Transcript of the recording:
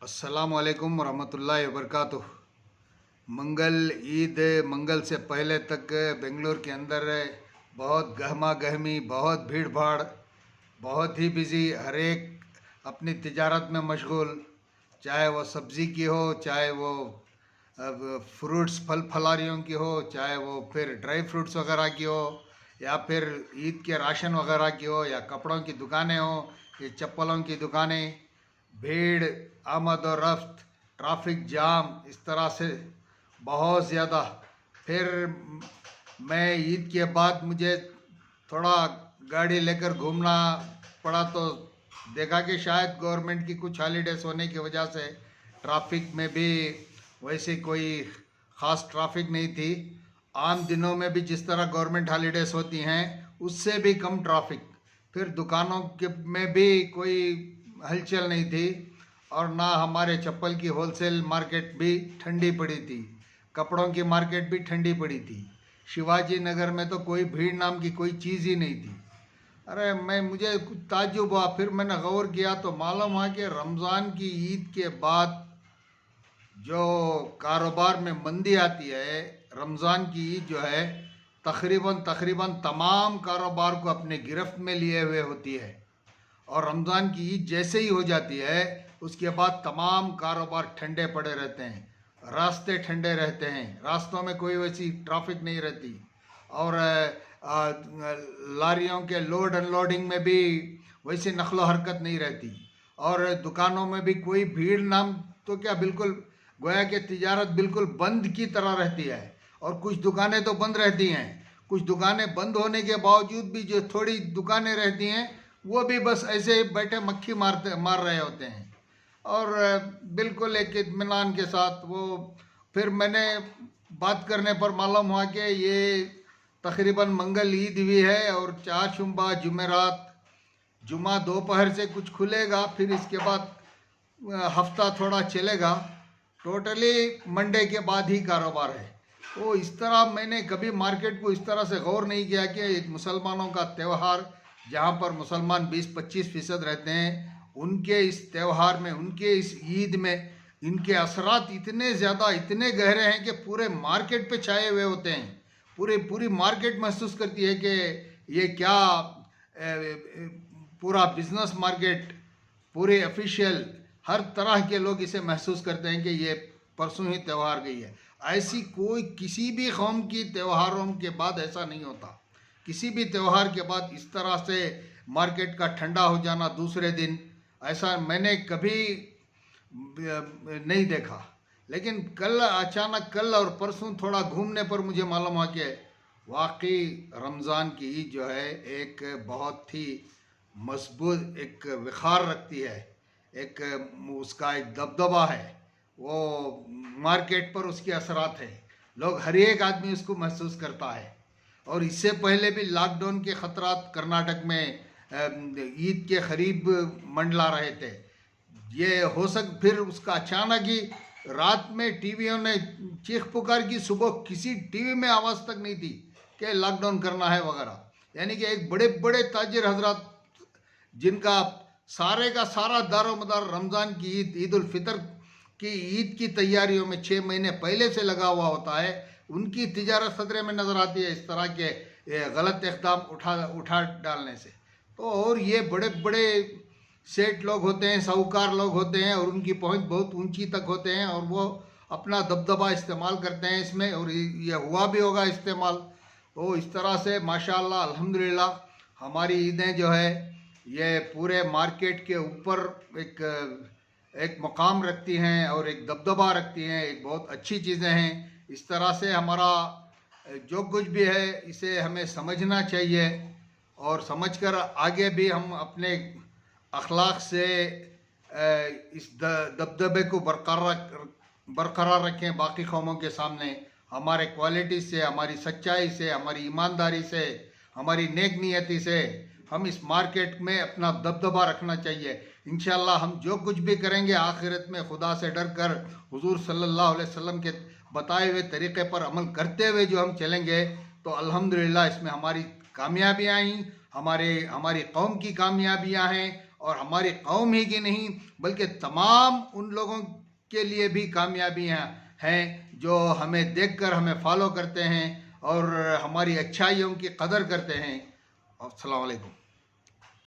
अस्सलामुअलैकुम वरहमतुल्लाहि वबरकातुह। मंगल ईद मंगल से पहले तक बेंगलोर के अंदर बहुत गहमा गहमी, बहुत भीड़ भाड़, बहुत ही बिज़ी, हर एक अपनी तिजारत में मशगूल, चाहे वो सब्ज़ी की हो, चाहे वो फ्रूट्स फल फलारियों की हो, चाहे वो फिर ड्राई फ्रूट्स वगैरह की हो, या फिर ईद के राशन वगैरह की हो, या कपड़ों की दुकानें हो, या चप्पलों की दुकानें। भीड़, आमद और रफ्त, ट्रैफिक जाम, इस तरह से बहुत ज़्यादा। फिर मैं ईद के बाद मुझे थोड़ा गाड़ी लेकर घूमना पड़ा, तो देखा कि शायद गवर्नमेंट की कुछ हॉलीडेज होने की वजह से ट्रैफिक में भी वैसे कोई ख़ास ट्रैफिक नहीं थी। आम दिनों में भी जिस तरह गवर्नमेंट हॉलीडेज होती हैं उससे भी कम ट्रैफिक। फिर दुकानों के में भी कोई हलचल नहीं थी, और ना हमारे चप्पल की होलसेल मार्केट भी ठंडी पड़ी थी, कपड़ों की मार्केट भी ठंडी पड़ी थी। शिवाजी नगर में तो कोई भीड़ नाम की कोई चीज़ ही नहीं थी। अरे मुझे कुछ ताज्जुब हुआ। फिर मैंने गौर किया तो मालूम हुआ कि रमज़ान की ईद के बाद जो कारोबार में मंदी आती है, रमज़ान की ईद जो है तकरीबन तमाम कारोबार को अपने गिरफ्त में लिए हुए होती है। और रमज़ान की ईद जैसे ही हो जाती है उसके बाद तमाम कारोबार ठंडे पड़े रहते हैं, रास्ते ठंडे रहते हैं, रास्तों में कोई वैसी ट्रैफिक नहीं रहती, और लारियों के लोड अनलोडिंग में भी वैसी नकलो हरकत नहीं रहती, और दुकानों में भी कोई भीड़ नाम तो क्या, बिल्कुल गोया कि तिजारत बिल्कुल बंद की तरह रहती है। और कुछ दुकानें तो बंद रहती हैं, कुछ दुकानें बंद होने के बावजूद भी जो थोड़ी दुकानें रहती हैं वो भी बस ऐसे ही बैठे मक्खी मार रहे होते हैं, और बिल्कुल एक इत्मीनान के साथ वो। फिर मैंने बात करने पर मालूम हुआ कि ये तकरीबन मंगल ईद हुई है, और चार शुम्बा जुमेरात, जुमा दोपहर से कुछ खुलेगा, फिर इसके बाद हफ्ता थोड़ा चलेगा, टोटली मंडे के बाद ही कारोबार है। तो इस तरह मैंने कभी मार्केट को इस तरह से गौर नहीं किया कि एक मुसलमानों का त्यौहार, जहाँ पर मुसलमान 20-25% रहते हैं, उनके इस त्यौहार में, उनके इस ईद में इनके असरात इतने ज़्यादा, इतने गहरे हैं कि पूरे मार्केट पे छाए हुए होते हैं। पूरी मार्केट महसूस करती है कि ये क्या, पूरा बिजनेस मार्केट, पूरे ऑफिशियल, हर तरह के लोग इसे महसूस करते हैं कि ये परसों ही त्यौहार गई है। ऐसी कोई किसी भी कौम की त्योहारों के बाद ऐसा नहीं होता। किसी भी त्यौहार के बाद इस तरह से मार्केट का ठंडा हो जाना दूसरे दिन, ऐसा मैंने कभी नहीं देखा। लेकिन कल अचानक, कल और परसों थोड़ा घूमने पर मुझे मालूम हुआ कि वाकई रमज़ान की ईद जो है एक बहुत ही मजबूत एक विखार रखती है, एक उसका एक दबदबा है, वो मार्केट पर उसके असरात है, लोग, हर एक आदमी उसको महसूस करता है। और इससे पहले भी लॉकडाउन के ख़तरात कर्नाटक में ईद के करीब मंडला रहे थे। ये हो फिर उसका अचानक ही रात में टीवियों ने चीख पुकार की, सुबह किसी टीवी में आवाज़ तक नहीं थी कि लॉकडाउन करना है वगैरह। यानी कि एक बड़े बड़े ताजिर हजरात, जिनका सारे का सारा दारोमदार रमज़ान की ईद, ईद उल फितर की ईद की तैयारियों में 6 महीने पहले से लगा हुआ होता है, उनकी तिजारत खतरे में नज़र आती है इस तरह के गलत इक़दाम उठा डालने से। तो और ये बड़े बड़े सेठ लोग होते हैं, साहूकार लोग होते हैं, और उनकी पहुंच बहुत ऊंची तक होते हैं, और वो अपना दबदबा इस्तेमाल करते हैं इसमें, और ये हुआ भी होगा इस्तेमाल। तो इस तरह से माशाअल्लाह अल्हम्दुलिल्लाह हमारी ईदें जो है ये पूरे मार्केट के ऊपर एक मकाम रखती हैं और एक दबदबा रखती हैं, एक बहुत अच्छी चीज़ें हैं। इस तरह से हमारा जो कुछ भी है इसे हमें समझना चाहिए, और समझकर आगे भी हम अपने अखलाक से इस दबदबे को बरकरार रखें बाकी कौमों के सामने। हमारे क्वालिटी से, हमारी सच्चाई से, हमारी ईमानदारी से, हमारी नेक नियति से हम इस मार्केट में अपना दबदबा रखना चाहिए। इंशाअल्लाह हम जो कुछ भी करेंगे आखिरत में खुदा से डर कर, हुजूर सल्लल्लाहु अलैहि वसल्लम के बताए हुए तरीक़े पर अमल करते हुए जो हम चलेंगे, तो अल्हम्दुलिल्लाह इसमें हमारी कामयाबियाँ ही, हमारी कौम की कामयाबियाँ हैं, और हमारी कौम ही की नहीं बल्कि तमाम उन लोगों के लिए भी कामयाबियाँ हैं जो हमें देखकर हमें फॉलो करते हैं और हमारी अच्छाइयों की कदर करते हैं। अस्सलाम वालेकुम।